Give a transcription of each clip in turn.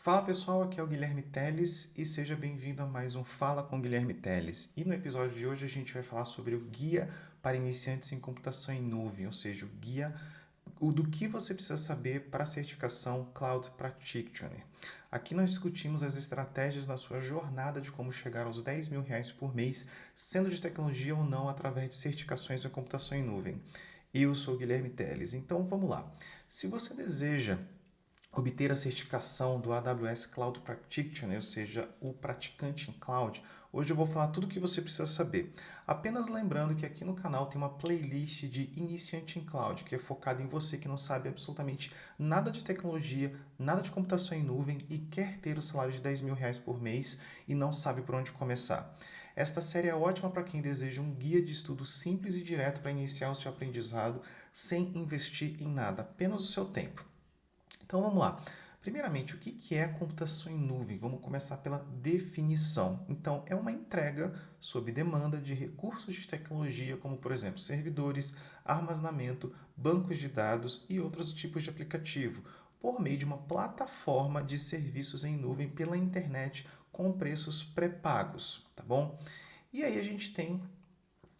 Fala pessoal, aqui é o Guilherme Teles e seja bem-vindo a mais um Fala com Guilherme Teles. E no episódio de hoje a gente vai falar sobre o guia para iniciantes em computação em nuvem, ou seja, o guia do que você precisa saber para a certificação Cloud Practitioner. Aqui nós discutimos as estratégias na sua jornada de como chegar aos R$ 10.000 por mês, sendo de tecnologia ou não, através de certificações em computação em nuvem. Eu sou o Guilherme Teles, então vamos lá. Se você deseja obter a certificação do AWS Cloud Practitioner, ou seja, o praticante em cloud, hoje eu vou falar tudo o que você precisa saber. Apenas lembrando que aqui no canal tem uma playlist de iniciante em cloud, que é focada em você que não sabe absolutamente nada de tecnologia, nada de computação em nuvem e quer ter o salário de R$ 10.000 por mês e não sabe por onde começar. Esta série é ótima para quem deseja um guia de estudo simples e direto para iniciar o seu aprendizado sem investir em nada, apenas o seu tempo. Então vamos lá. Primeiramente, o que é computação em nuvem? Vamos começar pela definição. Então, é uma entrega sob demanda de recursos de tecnologia, como por exemplo servidores, armazenamento, bancos de dados e outros tipos de aplicativo, por meio de uma plataforma de serviços em nuvem pela internet com preços pré-pagos, tá bom? E aí a gente tem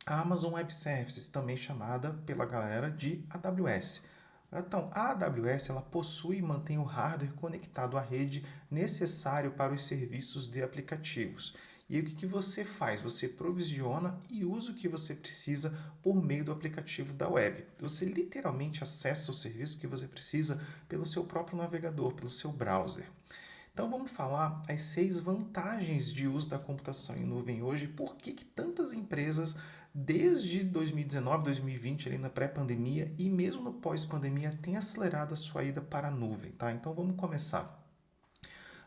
a Amazon Web Services, também chamada pela galera de AWS. Então, a AWS ela possui e mantém o hardware conectado à rede necessário para os serviços de aplicativos. E aí, o que você faz? Você provisiona e usa o que você precisa por meio do aplicativo da web. Você literalmente acessa o serviço que você precisa pelo seu próprio navegador, pelo seu browser. Então vamos falar as 6 vantagens de uso da computação em nuvem hoje, por que tantas empresas, desde 2019, 2020, ali na pré-pandemia e mesmo no pós-pandemia, têm acelerado a sua ida para a nuvem, tá? Então vamos começar.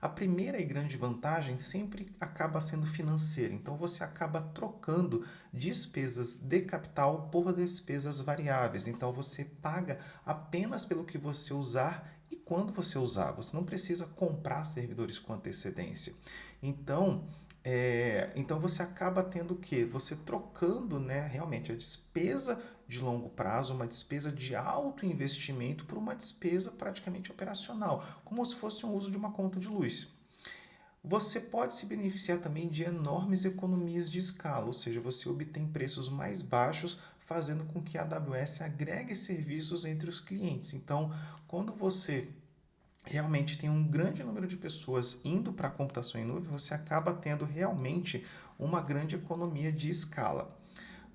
A primeira e grande vantagem sempre acaba sendo financeira, então você acaba trocando despesas de capital por despesas variáveis, então você paga apenas pelo que você usar e quando você usar, você não precisa comprar servidores com antecedência. Então você acaba tendo o quê? Você trocando, né, realmente a despesa de longo prazo, uma despesa de alto investimento por uma despesa praticamente operacional, como se fosse um uso de uma conta de luz. Você pode se beneficiar também de enormes economias de escala, ou seja, você obtém preços mais baixos, fazendo com que a AWS agregue serviços entre os clientes. Então, quando você realmente tem um grande número de pessoas indo para a computação em nuvem, você acaba tendo realmente uma grande economia de escala.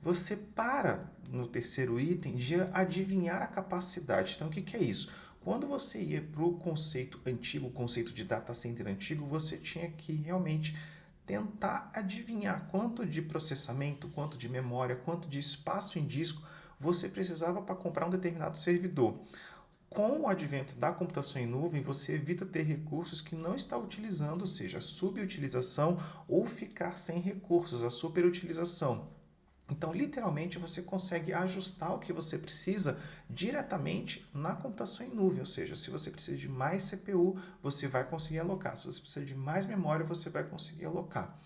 Você para no terceiro item de adivinhar a capacidade. Então, o que é isso? Quando você ia para o conceito antigo, o conceito de data center antigo, você tinha que realmente tentar adivinhar quanto de processamento, quanto de memória, quanto de espaço em disco você precisava para comprar um determinado servidor. Com o advento da computação em nuvem, você evita ter recursos que não está utilizando, ou seja, a subutilização ou ficar sem recursos, a superutilização. Então, literalmente, você consegue ajustar o que você precisa diretamente na computação em nuvem. Ou seja, se você precisa de mais CPU, você vai conseguir alocar. Se você precisa de mais memória, você vai conseguir alocar.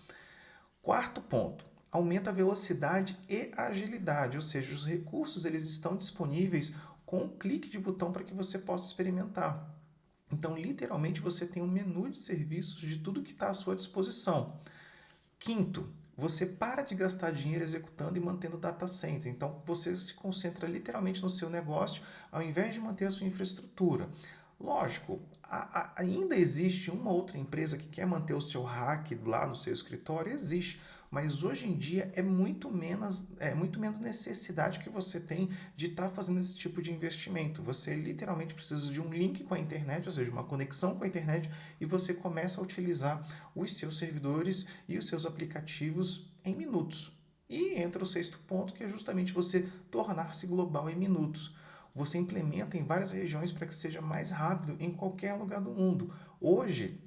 Quarto ponto, aumenta a velocidade e a agilidade. Ou seja, os recursos eles estão disponíveis com um clique de botão para que você possa experimentar. Então, literalmente, você tem um menu de serviços de tudo que está à sua disposição. Quinto, você para de gastar dinheiro executando e mantendo data center. Então, você se concentra literalmente no seu negócio ao invés de manter a sua infraestrutura. Lógico, ainda existe uma outra empresa que quer manter o seu rack lá no seu escritório, existe. Mas hoje em dia é muito menos necessidade que você tem de estar fazendo esse tipo de investimento. Você literalmente precisa de um link com a internet, ou seja, uma conexão com a internet, e você começa a utilizar os seus servidores e os seus aplicativos em minutos. E entra o sexto ponto, que é justamente você tornar-se global em minutos. Você implementa em várias regiões para que seja mais rápido em qualquer lugar do mundo. Hoje,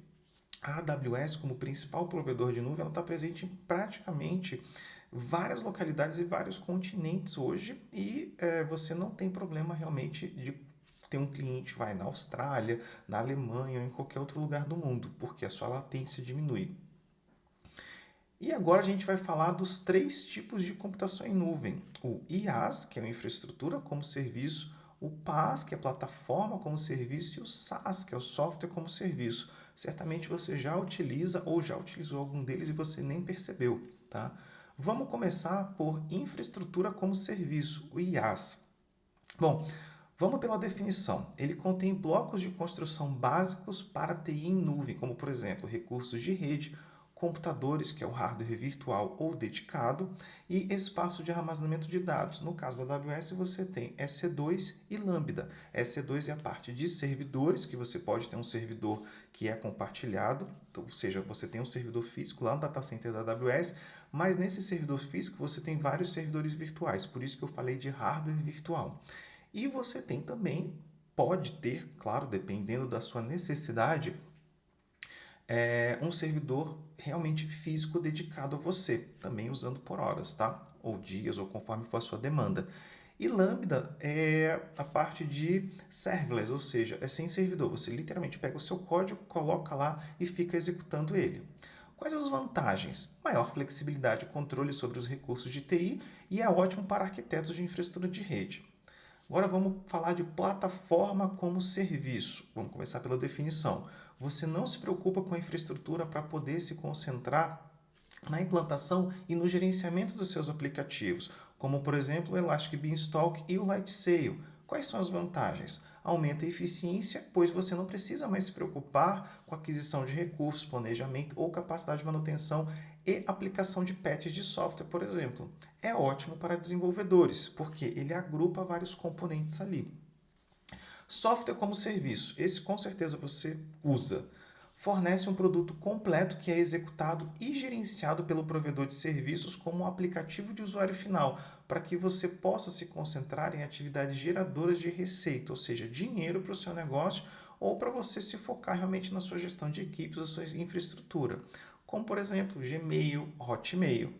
a AWS, como principal provedor de nuvem, ela está presente em praticamente várias localidades e vários continentes hoje e você não tem problema realmente de ter um cliente vai na Austrália, na Alemanha ou em qualquer outro lugar do mundo, porque a sua latência diminui. E agora a gente vai falar dos 3 tipos de computação em nuvem. O IaaS, que é a infraestrutura como serviço, o PaaS, que é a plataforma como serviço, e o SaaS, que é o software como serviço. certamente você já utiliza ou já utilizou algum deles e você nem percebeu, tá? Vamos começar por infraestrutura como serviço, o IaaS. Bom, vamos pela definição. Ele contém blocos de construção básicos para TI em nuvem, como, por exemplo, recursos de rede, computadores, que é o hardware virtual ou dedicado, e espaço de armazenamento de dados. No caso da AWS, você tem EC2 e Lambda. EC2 é a parte de servidores, que você pode ter um servidor que é compartilhado, ou seja, você tem um servidor físico lá no data center da AWS, mas nesse servidor físico você tem vários servidores virtuais, por isso que eu falei de hardware virtual. E você tem também, pode ter, claro, dependendo da sua necessidade, um servidor realmente físico dedicado a você, também usando por horas, tá? Ou dias, ou conforme for a sua demanda. E Lambda é a parte de serverless, ou seja, é sem servidor. Você literalmente pega o seu código, coloca lá e fica executando ele. Quais as vantagens? Maior flexibilidade e controle sobre os recursos de TI e é ótimo para arquitetos de infraestrutura de rede. Agora vamos falar de plataforma como serviço. Vamos começar pela definição. Você não se preocupa com a infraestrutura para poder se concentrar na implantação e no gerenciamento dos seus aplicativos, como por exemplo o Elastic Beanstalk e o Lightsail. Quais são as vantagens? Aumenta a eficiência, pois você não precisa mais se preocupar com aquisição de recursos, planejamento ou capacidade de manutenção e aplicação de patches de software, por exemplo. É ótimo para desenvolvedores, porque ele agrupa vários componentes ali. Software como serviço, esse com certeza você usa. Fornece um produto completo que é executado e gerenciado pelo provedor de serviços como um aplicativo de usuário final, para que você possa se concentrar em atividades geradoras de receita, ou seja, dinheiro para o seu negócio ou para você se focar realmente na sua gestão de equipes, da sua infraestrutura, como por exemplo Gmail, Hotmail.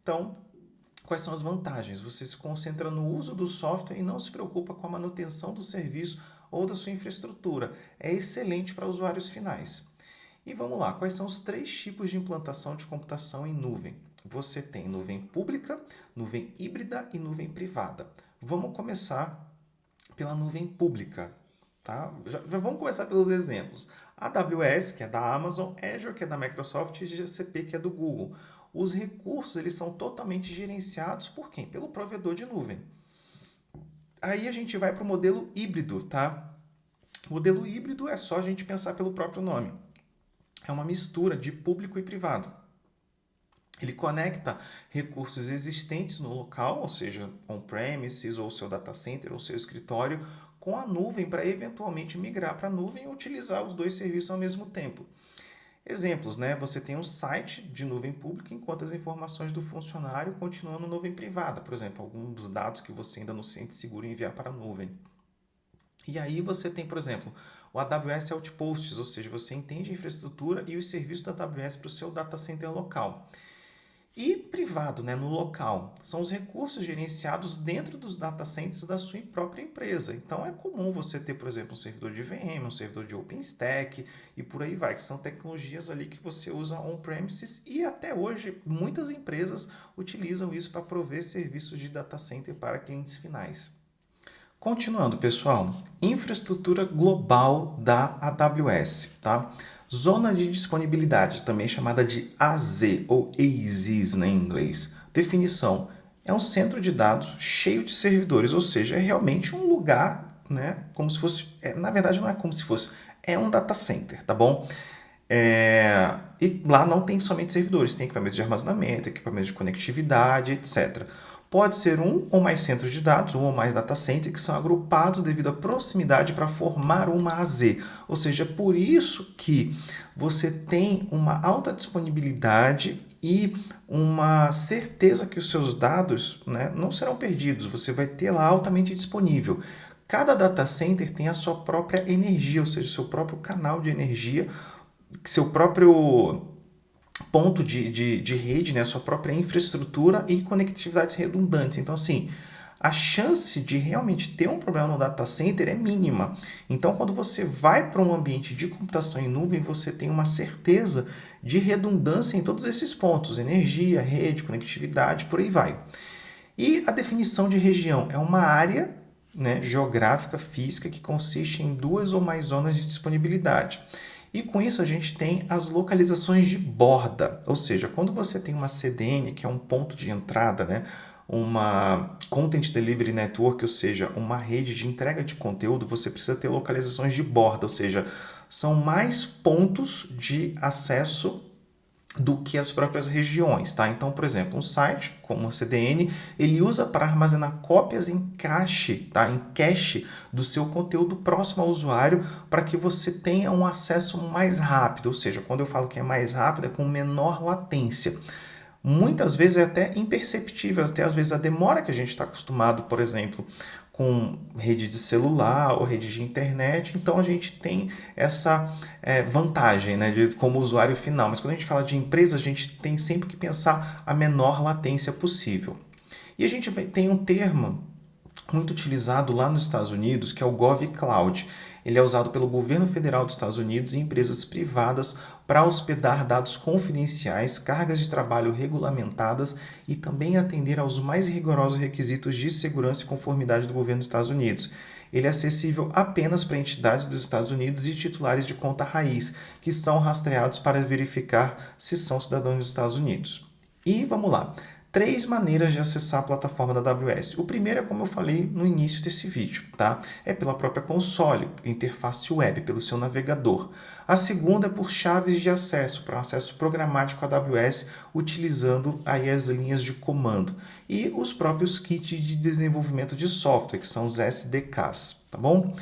Então, quais são as vantagens? Você se concentra no uso do software e não se preocupa com a manutenção do serviço ou da sua infraestrutura. É excelente para usuários finais. E vamos lá, quais são os 3 tipos de implantação de computação em nuvem? Você tem nuvem pública, nuvem híbrida e nuvem privada. Vamos começar pela nuvem pública, tá? Já vamos começar pelos exemplos. AWS, que é da Amazon, Azure, que é da Microsoft, e GCP, que é do Google. Os recursos eles são totalmente gerenciados por quem? Pelo provedor de nuvem. Aí a gente vai para o modelo híbrido, tá? O modelo híbrido é só a gente pensar pelo próprio nome. É uma mistura de público e privado. Ele conecta recursos existentes no local, ou seja, on-premises, ou seu data center, ou seu escritório, com a nuvem para eventualmente migrar para a nuvem e utilizar os dois serviços ao mesmo tempo. Exemplos, né? Você tem um site de nuvem pública enquanto as informações do funcionário continuam na nuvem privada. Por exemplo, alguns dos dados que você ainda não se sente seguro em enviar para a nuvem. E aí você tem, por exemplo, o AWS Outposts, ou seja, você entende a infraestrutura e os serviços da AWS para o seu data center local. E privado, né, no local, são os recursos gerenciados dentro dos data centers da sua própria empresa. Então é comum você ter, por exemplo, um servidor de VM, um servidor de OpenStack e por aí vai, que são tecnologias ali que você usa on-premises e até hoje muitas empresas utilizam isso para prover serviços de data center para clientes finais. Continuando, pessoal, infraestrutura global da AWS, tá? Zona de disponibilidade, também chamada de AZ ou AZs em inglês. Definição: é um centro de dados cheio de servidores, ou seja, é realmente um lugar, né? Como se fosse, na verdade não é como se fosse, é um data center, tá bom? E lá não tem somente servidores, tem equipamentos de armazenamento, equipamentos de conectividade, etc. Pode ser um ou mais centros de dados, um ou mais data centers que são agrupados devido à proximidade para formar uma AZ. Ou seja, por isso que você tem uma alta disponibilidade e uma certeza que os seus dados, né, não serão perdidos. Você vai ter lá altamente disponível. Cada data center tem a sua própria energia, ou seja, o seu próprio canal de energia, seu próprio ponto de rede, né, sua própria infraestrutura e conectividades redundantes. Então, assim, a chance de realmente ter um problema no data center é mínima. Então, quando você vai para um ambiente de computação em nuvem, você tem uma certeza de redundância em todos esses pontos: energia, rede, conectividade, por aí vai. E a definição de região é uma área, né, geográfica física que consiste em 2 ou mais zonas de disponibilidade. E com isso a gente tem as localizações de borda, ou seja, quando você tem uma CDN, que é um ponto de entrada, né? Uma Content Delivery Network, ou seja, uma rede de entrega de conteúdo, você precisa ter localizações de borda, ou seja, são mais pontos de acesso do que as próprias regiões, tá? Então, por exemplo, um site como o CDN, ele usa para armazenar cópias em cache, tá? Em cache do seu conteúdo próximo ao usuário para que você tenha um acesso mais rápido, ou seja, quando eu falo que é mais rápido, é com menor latência. Muitas vezes é até imperceptível, até às vezes a demora que a gente está acostumado, por exemplo, com rede de celular ou rede de internet, então a gente tem essa vantagem, né, como usuário final. Mas quando a gente fala de empresa, a gente tem sempre que pensar a menor latência possível. E a gente tem um termo muito utilizado lá nos Estados Unidos, que é o GovCloud. Ele é usado pelo governo federal dos Estados Unidos e empresas privadas para hospedar dados confidenciais, cargas de trabalho regulamentadas e também atender aos mais rigorosos requisitos de segurança e conformidade do governo dos Estados Unidos. Ele é acessível apenas para entidades dos Estados Unidos e titulares de conta raiz, que são rastreados para verificar se são cidadãos dos Estados Unidos. E vamos lá. 3 maneiras de acessar a plataforma da AWS. O primeiro é como eu falei no início desse vídeo, tá? É pela própria console, interface web, pelo seu navegador. A segunda é por chaves de acesso, para um acesso programático à AWS, utilizando aí as linhas de comando. E os próprios kits de desenvolvimento de software, que são os SDKs, tá bom?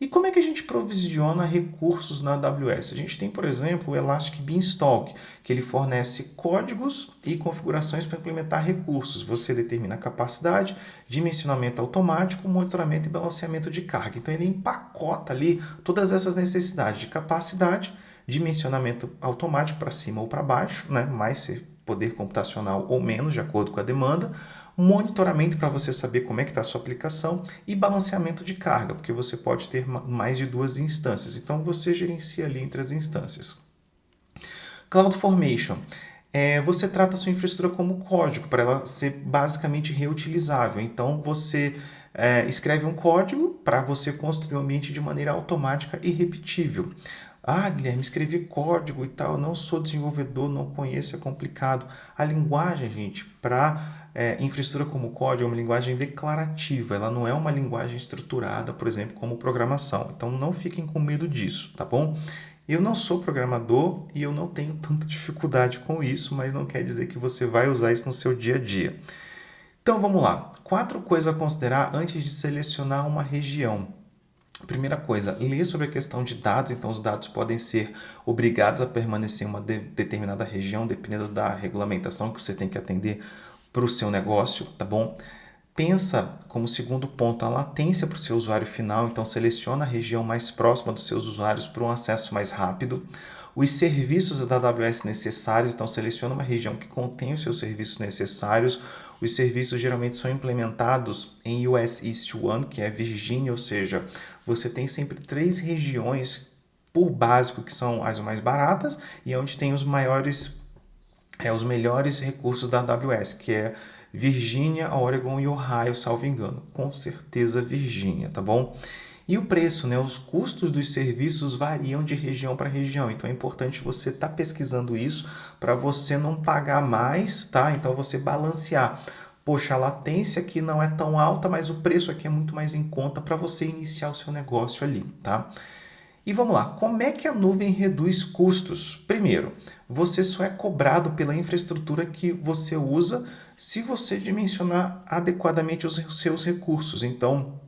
E como é que a gente provisiona recursos na AWS? A gente tem, por exemplo, o Elastic Beanstalk, que ele fornece códigos e configurações para implementar recursos. Você determina a capacidade, dimensionamento automático, monitoramento e balanceamento de carga. Então, ele empacota ali todas essas necessidades de capacidade, dimensionamento automático para cima ou para baixo, né? Mais poder computacional ou menos, de acordo com a demanda, monitoramento para você saber como é que está a sua aplicação e balanceamento de carga, porque você pode ter mais de 2 instâncias, então você gerencia ali entre as instâncias. CloudFormation. Você trata a sua infraestrutura como código, para ela ser basicamente reutilizável. Então, você escreve um código para você construir um ambiente de maneira automática e repetível. Ah, Guilherme, escrevi código e tal, eu não sou desenvolvedor, não conheço, é complicado. A linguagem, gente, para infraestrutura como código é uma linguagem declarativa, ela não é uma linguagem estruturada, por exemplo, como programação. Então, não fiquem com medo disso, tá bom? Eu não sou programador e eu não tenho tanta dificuldade com isso, mas não quer dizer que você vai usar isso no seu dia a dia. Então, vamos lá. 4 coisas a considerar antes de selecionar uma região. Primeira coisa, ler sobre a questão de dados. Então, os dados podem ser obrigados a permanecer em uma determinada região, dependendo da regulamentação que você tem que atender para o seu negócio, tá bom? Pensa como segundo ponto a latência para o seu usuário final, então seleciona a região mais próxima dos seus usuários para um acesso mais rápido. Os serviços da AWS necessários, então seleciona uma região que contém os seus serviços necessários. Os serviços geralmente são implementados em US East 1, que é Virgínia, ou seja, você tem sempre 3 regiões por básico que são as mais baratas e onde tem os melhores recursos da AWS, que é Virgínia, Oregon e Ohio, salvo engano. Com certeza Virgínia, tá bom? E o preço, né? Os custos dos serviços variam de região para região, então é importante você estar pesquisando isso para você não pagar mais, tá? Então você balancear. Poxa, a latência aqui não é tão alta, mas o preço aqui é muito mais em conta para você iniciar o seu negócio ali, tá? E vamos lá, como é que a nuvem reduz custos? Primeiro, você só é cobrado pela infraestrutura que você usa se você dimensionar adequadamente os seus recursos. Então,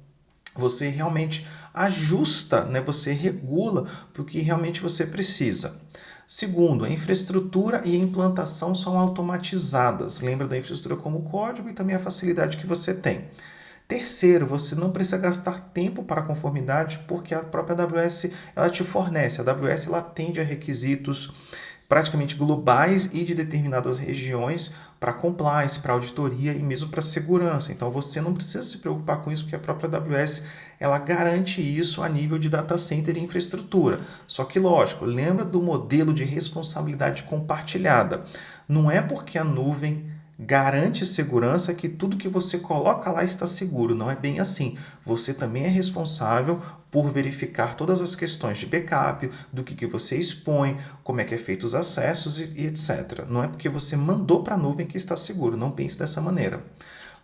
você realmente ajusta, né? Você regula para o que realmente você precisa. Segundo, a infraestrutura e a implantação são automatizadas. Lembra da infraestrutura como código e também a facilidade que você tem. Terceiro, você não precisa gastar tempo para a conformidade porque a própria AWS ela te fornece. A AWS ela atende a requisitos praticamente globais e de determinadas regiões para compliance, para auditoria e mesmo para segurança. Então você não precisa se preocupar com isso porque a própria AWS ela garante isso a nível de data center e infraestrutura. Só que lógico, lembra do modelo de responsabilidade compartilhada. Não é porque a nuvem garante segurança que tudo que você coloca lá está seguro. Não é bem assim. Você também é responsável por verificar todas as questões de backup, do que você expõe, como é que é feito os acessos e etc. Não é porque você mandou para a nuvem que está seguro. Não pense dessa maneira.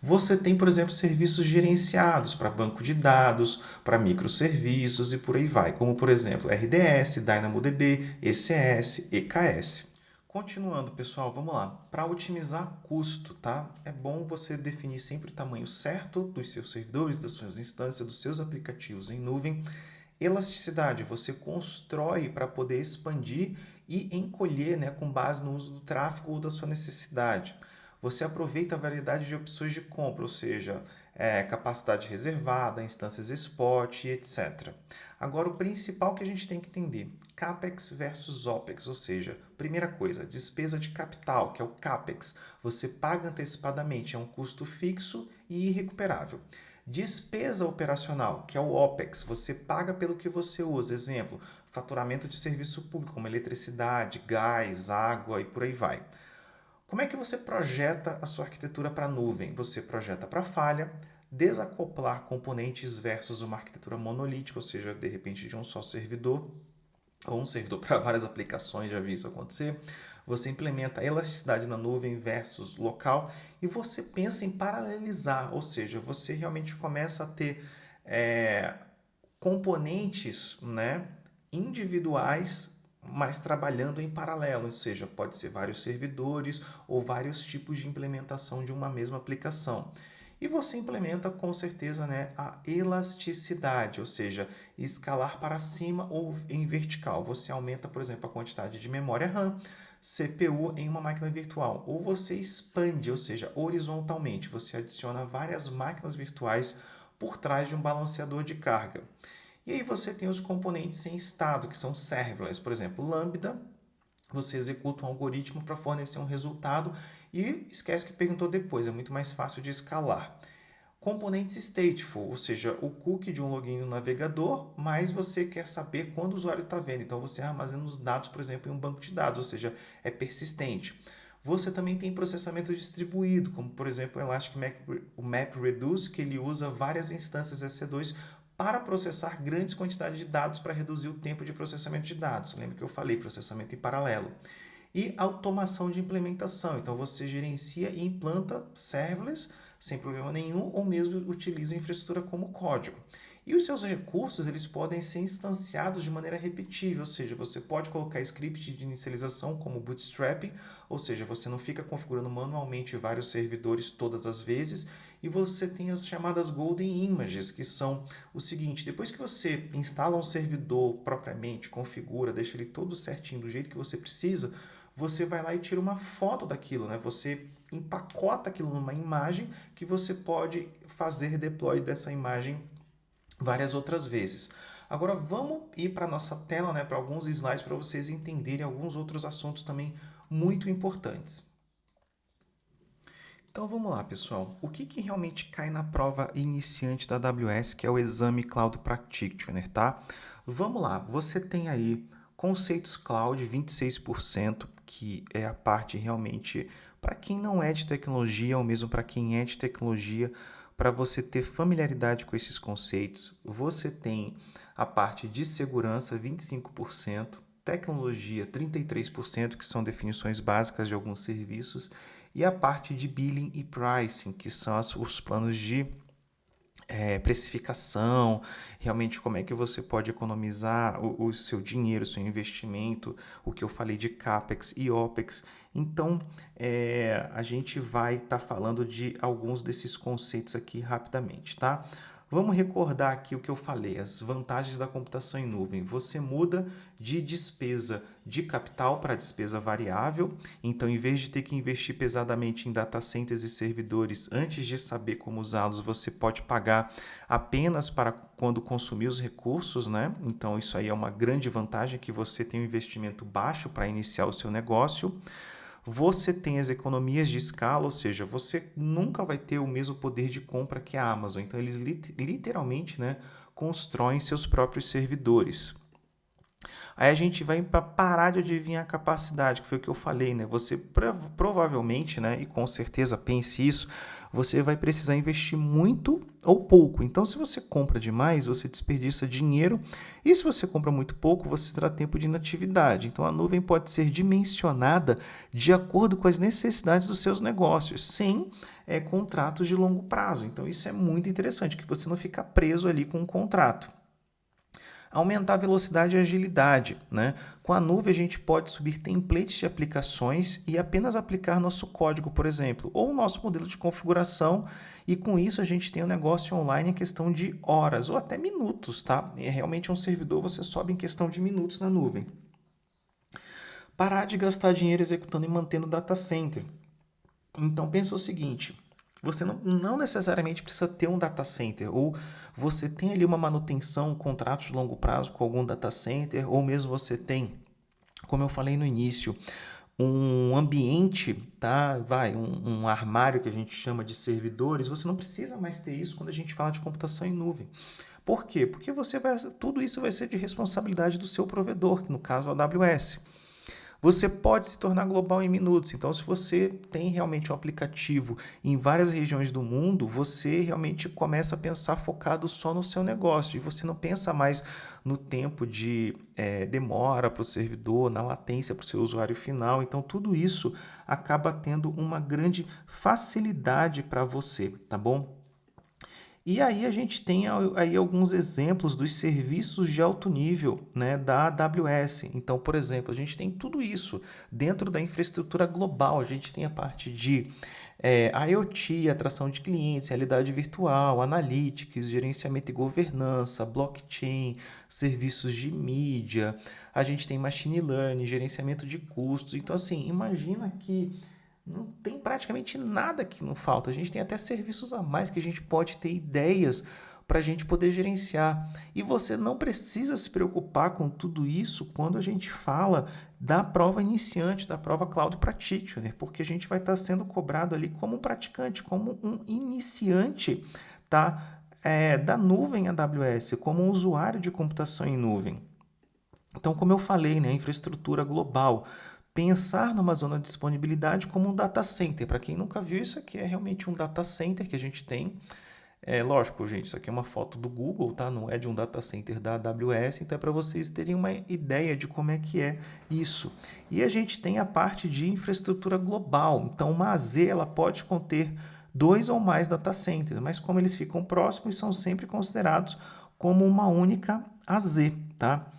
Você tem, por exemplo, serviços gerenciados para banco de dados, para microserviços e por aí vai, como por exemplo RDS, DynamoDB, ECS, EKS. Continuando, pessoal, vamos lá. Para otimizar custo, tá? É bom você definir sempre o tamanho certo dos seus servidores, das suas instâncias, dos seus aplicativos em nuvem. Elasticidade, você constrói para poder expandir e encolher, né, com base no uso do tráfego ou da sua necessidade. Você aproveita a variedade de opções de compra, ou seja, capacidade reservada, instâncias spot, etc. Agora, o principal que a gente tem que entender, CAPEX versus OPEX, ou seja, primeira coisa, despesa de capital, que é o CAPEX, você paga antecipadamente, é um custo fixo e irrecuperável. Despesa operacional, que é o OPEX, você paga pelo que você usa, exemplo, faturamento de serviço público, como eletricidade, gás, água e por aí vai. Como é que você projeta a sua arquitetura para a nuvem? Você projeta para falha, desacoplar componentes versus uma arquitetura monolítica, ou seja, de repente de um só servidor, ou um servidor para várias aplicações, já vi isso acontecer. Você implementa elasticidade na nuvem versus local e você pensa em paralelizar, ou seja, você realmente começa a ter é, componentes, né, individuais, mas trabalhando em paralelo, ou seja, pode ser vários servidores ou vários tipos de implementação de uma mesma aplicação. E você implementa com certeza, né, a elasticidade, ou seja, escalar para cima ou em vertical. Você aumenta, por exemplo, a quantidade de memória RAM, CPU em uma máquina virtual, ou você expande, ou seja, horizontalmente, você adiciona várias máquinas virtuais por trás de um balanceador de carga. E aí você tem os componentes em estado, que são serverless, por exemplo, Lambda, você executa um algoritmo para fornecer um resultado e esquece que perguntou depois, é muito mais fácil de escalar. Componentes stateful, ou seja, o cookie de um login no navegador, mas você quer saber quando o usuário está vendo. Então você armazena os dados, por exemplo, em um banco de dados, ou seja, é persistente. Você também tem processamento distribuído, como por exemplo o Elastic MapReduce, que ele usa várias instâncias EC2 para processar grandes quantidades de dados para reduzir o tempo de processamento de dados. Lembra que eu falei processamento em paralelo. E automação de implementação. Então você gerencia e implanta serverless sem problema nenhum ou mesmo utiliza a infraestrutura como código. E os seus recursos eles podem ser instanciados de maneira repetível, ou seja, você pode colocar script de inicialização como bootstrapping, ou seja, você não fica configurando manualmente vários servidores todas as vezes, e você tem as chamadas Golden Images, que são o seguinte, depois que você instala um servidor propriamente, configura, deixa ele todo certinho do jeito que você precisa, você vai lá e tira uma foto daquilo, né? Você empacota aquilo numa imagem que você pode fazer deploy dessa imagem várias outras vezes. Agora vamos ir para a nossa tela, né, para alguns slides para vocês entenderem alguns outros assuntos também muito importantes. Então vamos lá, pessoal. O que realmente cai na prova iniciante da AWS, que é o exame Cloud Practitioner, tá? Vamos lá. Você tem aí conceitos cloud 26%, que é a parte realmente para quem não é de tecnologia ou mesmo para quem é de tecnologia, para você ter familiaridade com esses conceitos. Você tem a parte de segurança 25%, tecnologia 33%, que são definições básicas de alguns serviços, e a parte de billing e pricing, que são os planos de precificação, realmente como é que você pode economizar o seu dinheiro, o seu investimento, o que eu falei de CAPEX e OPEX. Então, a gente vai estar falando de alguns desses conceitos aqui rapidamente, tá? Vamos recordar aqui o que eu falei, as vantagens da computação em nuvem. Você muda de despesa de capital para despesa variável. Então, em vez de ter que investir pesadamente em data centers e servidores antes de saber como usá-los, você pode pagar apenas para quando consumir os recursos, né? Então, isso aí é uma grande vantagem, que você tem um investimento baixo para iniciar o seu negócio. Você tem as economias de escala, ou seja, você nunca vai ter o mesmo poder de compra que a Amazon. Então, eles literalmente, né, constroem seus próprios servidores. Aí a gente vai para parar de adivinhar a capacidade, que foi o que eu falei, né? Você provavelmente, né, e com certeza pense isso, você vai precisar investir muito ou pouco. Então, se você compra demais, você desperdiça dinheiro, e se você compra muito pouco, você terá tempo de inatividade. Então, a nuvem pode ser dimensionada de acordo com as necessidades dos seus negócios, sem contratos de longo prazo. Então, isso é muito interessante, que você não fica preso ali com um contrato. Aumentar a velocidade e agilidade, né? Com a nuvem a gente pode subir templates de aplicações e apenas aplicar nosso código, por exemplo, ou o nosso modelo de configuração, e com isso a gente tem um negócio online em questão de horas ou até minutos, tá? É realmente um servidor, você sobe em questão de minutos na nuvem. Parar de gastar dinheiro executando e mantendo data center. Então pensa o seguinte, você não necessariamente precisa ter um data center, ou você tem ali uma manutenção, um contrato de longo prazo com algum data center, ou mesmo você tem, como eu falei no início, um ambiente, tá? Um armário que a gente chama de servidores, você não precisa mais ter isso quando a gente fala de computação em nuvem. Por quê? Porque tudo isso vai ser de responsabilidade do seu provedor, que no caso é a AWS. Você pode se tornar global em minutos. Então, se você tem realmente um aplicativo em várias regiões do mundo, você realmente começa a pensar focado só no seu negócio. E você não pensa mais no tempo de demora para o servidor, na latência para o seu usuário final. Então, tudo isso acaba tendo uma grande facilidade para você, tá bom? E aí a gente tem aí alguns exemplos dos serviços de alto nível, né, da AWS. Então, por exemplo, a gente tem tudo isso dentro da infraestrutura global. A gente tem a parte de IoT, atração de clientes, realidade virtual, analytics, gerenciamento e governança, blockchain, serviços de mídia. A gente tem machine learning, gerenciamento de custos. Então, assim, imagina que não tem praticamente nada que não falta. A gente tem até serviços a mais que a gente pode ter ideias para a gente poder gerenciar. E você não precisa se preocupar com tudo isso quando a gente fala da prova iniciante, da prova Cloud Practitioner, porque a gente vai estar sendo cobrado ali como um praticante, como um iniciante, tá? Da nuvem AWS, como um usuário de computação em nuvem. Então, como eu falei, né, a infraestrutura global, pensar numa zona de disponibilidade como um data center. Para quem nunca viu, isso aqui é realmente um data center que a gente tem. É lógico, gente, isso aqui é uma foto do Google, tá? Não é de um data center da AWS, então é para vocês terem uma ideia de como é que é isso. E a gente tem a parte de infraestrutura global. Então, uma AZ ela pode conter 2 ou mais data centers, mas como eles ficam próximos, são sempre considerados como uma única AZ, tá?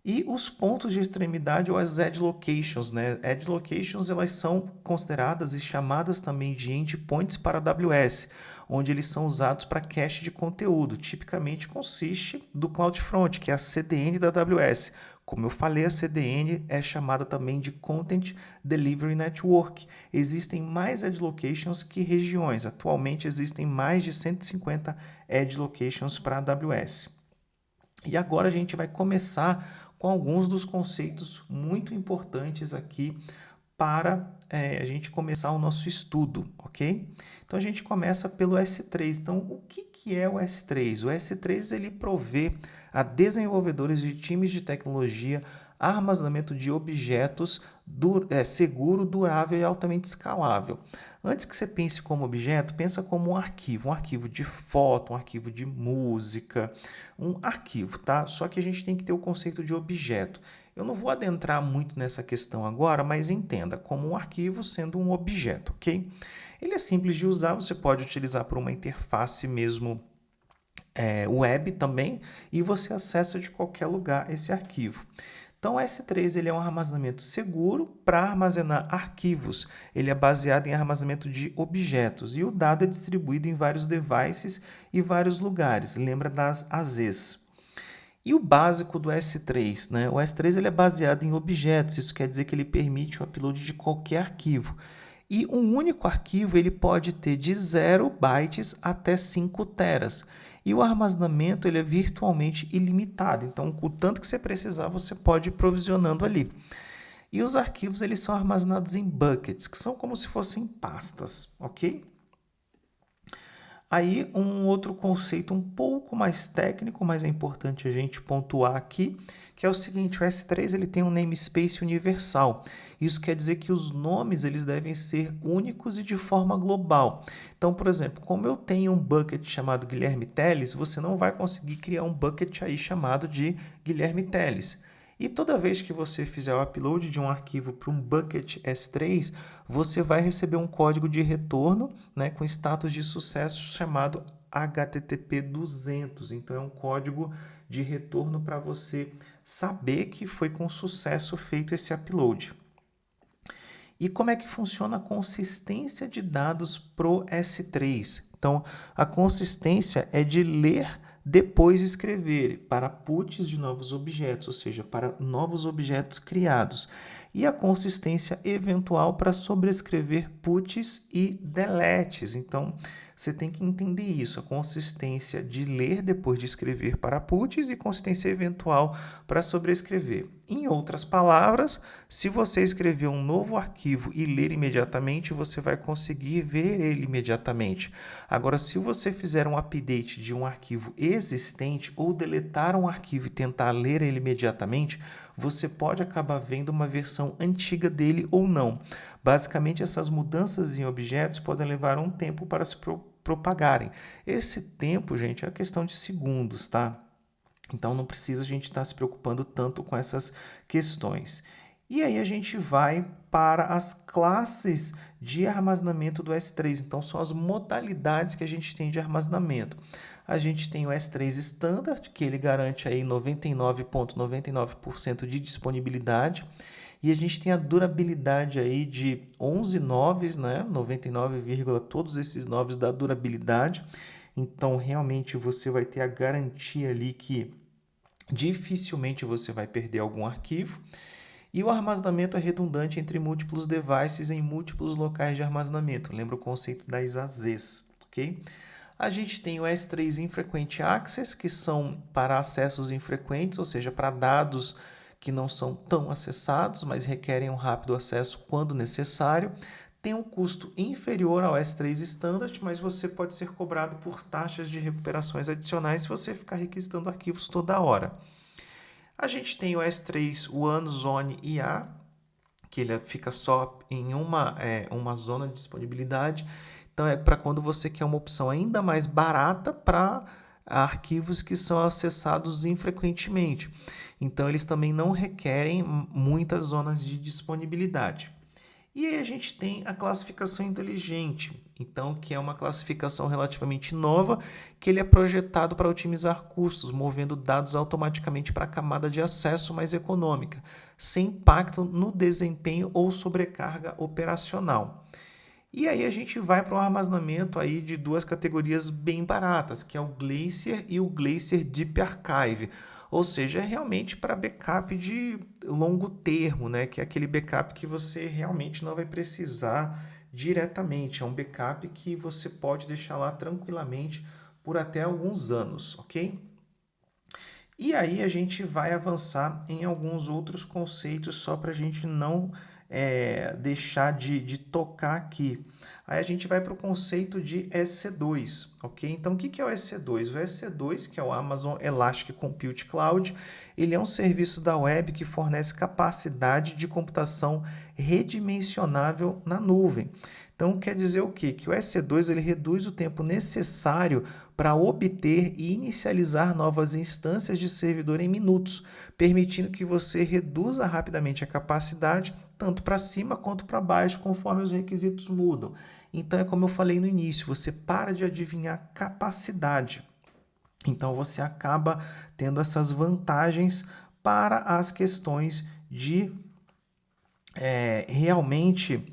E os pontos de extremidade ou as edge locations, né? Edge locations elas são consideradas e chamadas também de endpoints para a AWS, onde eles são usados para cache de conteúdo. Tipicamente consiste do CloudFront, que é a CDN da AWS. Como eu falei, a CDN é chamada também de Content Delivery Network. Existem mais edge locations que regiões. Atualmente existem mais de 150 edge locations para a AWS. E agora a gente vai começar com alguns dos conceitos muito importantes aqui para a gente começar o nosso estudo, ok? Então a gente começa pelo S3. Então o que é o S3? O S3 ele provê a desenvolvedores de times de tecnologia armazenamento de objetos seguro, durável e altamente escalável. Antes que você pense como objeto, pensa como um arquivo de foto, um arquivo de música, um arquivo, tá? Só que a gente tem que ter o conceito de objeto. Eu não vou adentrar muito nessa questão agora, mas entenda como um arquivo sendo um objeto, ok? Ele é simples de usar, você pode utilizar por uma interface mesmo web também, e você acessa de qualquer lugar esse arquivo. Então, o S3 ele é um armazenamento seguro para armazenar arquivos. Ele é baseado em armazenamento de objetos e o dado é distribuído em vários devices e vários lugares. Lembra das AZs. E o básico do S3, né? O S3 ele é baseado em objetos, isso quer dizer que ele permite o upload de qualquer arquivo. E um único arquivo ele pode ter de 0 bytes até 5 teras. E o armazenamento ele é virtualmente ilimitado. Então, o tanto que você precisar, você pode ir provisionando ali. E os arquivos eles são armazenados em buckets, que são como se fossem pastas, ok? Aí, um outro conceito um pouco mais técnico, mas é importante a gente pontuar aqui, que é o seguinte: o S3 ele tem um namespace universal. Isso quer dizer que os nomes eles devem ser únicos e de forma global. Então, por exemplo, como eu tenho um bucket chamado Guilherme Teles, você não vai conseguir criar um bucket aí chamado de Guilherme Teles. E toda vez que você fizer o upload de um arquivo para um bucket S3, você vai receber um código de retorno, né, com status de sucesso chamado HTTP 200. Então, é um código de retorno para você saber que foi com sucesso feito esse upload. E como é que funciona a consistência de dados pro S3? Então, a consistência é de ler depois escrever para puts de novos objetos, ou seja, para novos objetos criados. E a consistência eventual para sobrescrever puts e deletes. Então, você tem que entender isso, a consistência de ler depois de escrever para puts e consistência eventual para sobrescrever. Em outras palavras, se você escrever um novo arquivo e ler imediatamente, você vai conseguir ver ele imediatamente. Agora, se você fizer um update de um arquivo existente ou deletar um arquivo e tentar ler ele imediatamente, você pode acabar vendo uma versão antiga dele ou não. Basicamente, essas mudanças em objetos podem levar um tempo para se propagarem. Esse tempo, gente, é questão de segundos, tá? Então não precisa a gente estar se preocupando tanto com essas questões. E aí a gente vai para as classes de armazenamento do S3. Então são as modalidades que a gente tem de armazenamento. A gente tem o S3 Standard, que ele garante aí 99,99% de disponibilidade. E a gente tem a durabilidade aí de 11 noves, né? 99, todos esses noves da durabilidade. Então, realmente, você vai ter a garantia ali que dificilmente você vai perder algum arquivo. E o armazenamento é redundante entre múltiplos devices em múltiplos locais de armazenamento. Lembra o conceito das AZs, ok? A gente tem o S3 Infrequent Access, que são para acessos infrequentes, ou seja, para dados que não são tão acessados, mas requerem um rápido acesso quando necessário. Tem um custo inferior ao S3 Standard, mas você pode ser cobrado por taxas de recuperações adicionais se você ficar requisitando arquivos toda hora. A gente tem o S3 One Zone IA, que ele fica só em uma zona de disponibilidade. Então, é para quando você quer uma opção ainda mais barata para arquivos que são acessados infrequentemente. Então, eles também não requerem muitas zonas de disponibilidade. E aí a gente tem a classificação inteligente, então que é uma classificação relativamente nova, que ele é projetado para otimizar custos, movendo dados automaticamente para a camada de acesso mais econômica, sem impacto no desempenho ou sobrecarga operacional. E aí a gente vai para um armazenamento aí de duas categorias bem baratas, que é o Glacier e o Glacier Deep Archive. Ou seja, é realmente para backup de longo termo, né? Que é aquele backup que você realmente não vai precisar diretamente. É um backup que você pode deixar lá tranquilamente por até alguns anos, ok? E aí a gente vai avançar em alguns outros conceitos só para a gente não deixar de tocar aqui. Aí a gente vai para o conceito de EC2, ok? Então o que é o EC2? O EC2, que é o Amazon Elastic Compute Cloud, ele é um serviço da web que fornece capacidade de computação redimensionável na nuvem. Então quer dizer o quê? Que o EC2 ele reduz o tempo necessário para obter e inicializar novas instâncias de servidor em minutos, permitindo que você reduza rapidamente a capacidade, tanto para cima quanto para baixo, conforme os requisitos mudam. Então, é como eu falei no início, você para de adivinhar capacidade. Então, você acaba tendo essas vantagens para as questões de realmente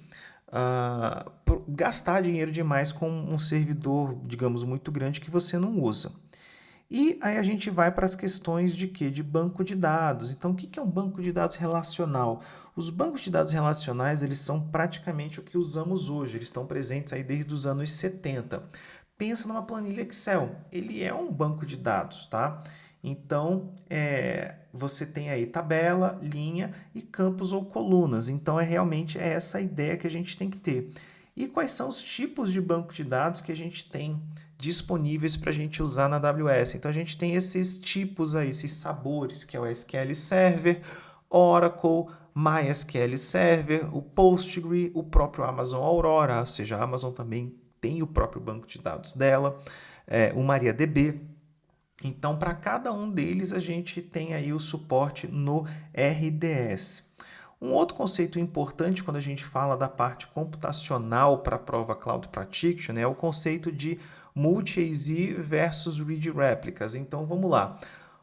gastar dinheiro demais com um servidor, digamos, muito grande que você não usa. E aí a gente vai para as questões de quê? De banco de dados. Então, o que é um banco de dados relacional? Os bancos de dados relacionais, eles são praticamente o que usamos hoje. Eles estão presentes aí desde os anos 70. Pensa numa planilha Excel. Ele é um banco de dados, tá? Então, você tem aí tabela, linha e campos ou colunas. Então, realmente essa a ideia que a gente tem que ter. E quais são os tipos de banco de dados que a gente tem disponíveis para a gente usar na AWS. Então a gente tem esses tipos aí, esses sabores, que é o SQL Server, Oracle, MySQL Server, o Postgre, o próprio Amazon Aurora, ou seja, a Amazon também tem o próprio banco de dados dela, o MariaDB. Então, para cada um deles, a gente tem aí o suporte no RDS. Um outro conceito importante quando a gente fala da parte computacional para a prova Cloud Prediction é o conceito de multi-AZ versus read replicas. Então, vamos lá.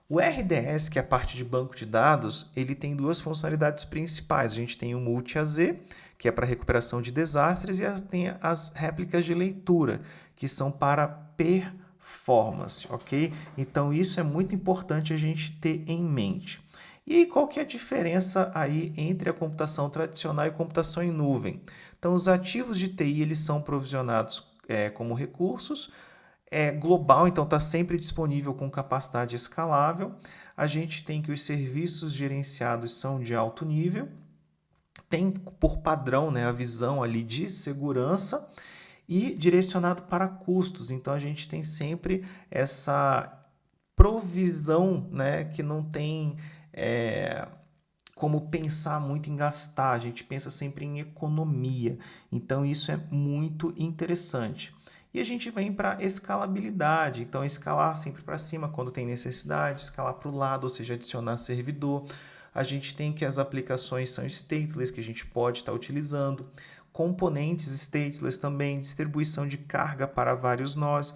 O RDS, que é a parte de banco de dados, ele tem duas funcionalidades principais. A gente tem o multi-AZ, que é para recuperação de desastres, e tem as réplicas de leitura, que são para performance, ok? Então, isso é muito importante a gente ter em mente. E aí, qual que é a diferença aí entre a computação tradicional e a computação em nuvem? Então, os ativos de TI eles são provisionados como recursos, global, então está sempre disponível com capacidade escalável. A gente tem que os serviços gerenciados são de alto nível, tem por padrão, né, a visão ali de segurança e direcionado para custos. Então, a gente tem sempre essa provisão, né, que não tem como pensar muito em gastar, a gente pensa sempre em economia. Então, isso é muito interessante. E a gente vem para escalabilidade, então escalar sempre para cima quando tem necessidade, escalar para o lado, ou seja, adicionar servidor. A gente tem que as aplicações são stateless, que a gente pode estar utilizando, componentes stateless também, distribuição de carga para vários nós,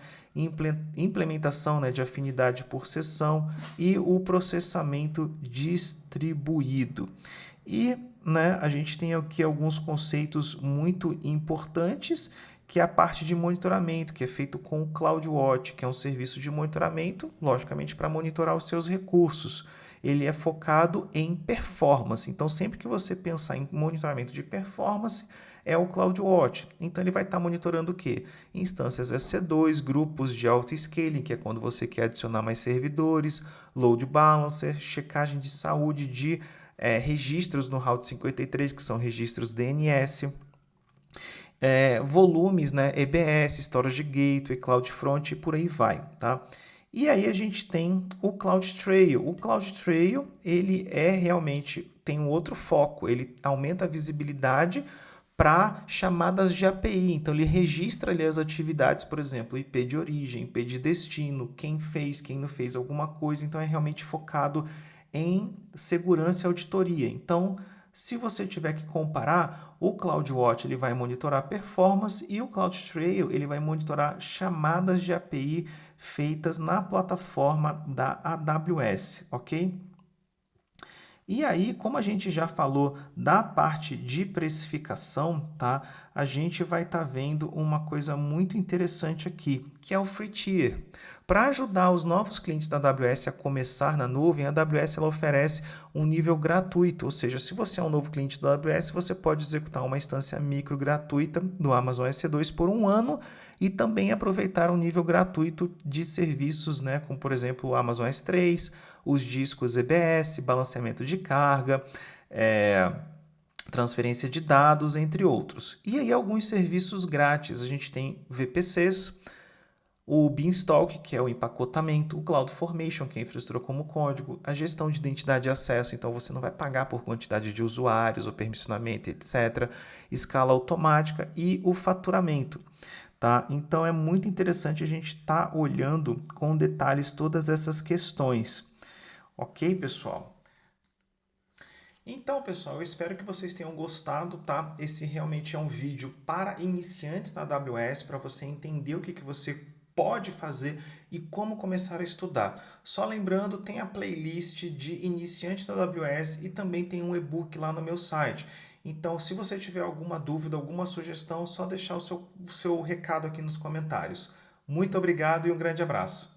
implementação, né, de afinidade por seção e o processamento distribuído. E, né, a gente tem aqui alguns conceitos muito importantes, que é a parte de monitoramento, que é feito com o CloudWatch, que é um serviço de monitoramento, logicamente, para monitorar os seus recursos. Ele é focado em performance. Então, sempre que você pensar em monitoramento de performance, é o CloudWatch. Então, ele vai estar monitorando o quê? Instâncias EC2, grupos de auto-scaling, que é quando você quer adicionar mais servidores, load balancer, checagem de saúde de registros no Route 53, que são registros DNS, volumes, né, EBS, Storage Gateway, CloudFront e por aí vai, tá? E aí a gente tem o CloudTrail. O CloudTrail, ele realmente tem um outro foco, ele aumenta a visibilidade para chamadas de API. Então, ele registra ali as atividades, por exemplo, IP de origem, IP de destino, quem fez, quem não fez alguma coisa. Então, é realmente focado em segurança e auditoria. Então, se você tiver que comparar, o CloudWatch ele vai monitorar performance e o CloudTrail ele vai monitorar chamadas de API feitas na plataforma da AWS, ok? E aí, como a gente já falou da parte de precificação, tá? A gente vai estar vendo uma coisa muito interessante aqui, que é o Free Tier. Para ajudar os novos clientes da AWS a começar na nuvem, a AWS ela oferece um nível gratuito, ou seja, se você é um novo cliente da AWS, você pode executar uma instância micro gratuita do Amazon EC2 por um ano e também aproveitar um nível gratuito de serviços, né, como por exemplo o Amazon S3, os discos EBS, balanceamento de carga, transferência de dados, entre outros. E aí alguns serviços grátis, a gente tem VPCs, o Beanstalk, que é o empacotamento, o CloudFormation, que é a infraestrutura como código, a gestão de identidade e acesso, então você não vai pagar por quantidade de usuários ou permissionamento, etc. Escala automática e o faturamento. Tá? Então é muito interessante a gente estar olhando com detalhes todas essas questões. Ok, pessoal? Então, pessoal, eu espero que vocês tenham gostado, tá? Esse realmente é um vídeo para iniciantes na AWS, para você entender o que você pode fazer e como começar a estudar. Só lembrando, tem a playlist de iniciantes da AWS e também tem um e-book lá no meu site. Então, se você tiver alguma dúvida, alguma sugestão, só deixar o seu recado aqui nos comentários. Muito obrigado e um grande abraço.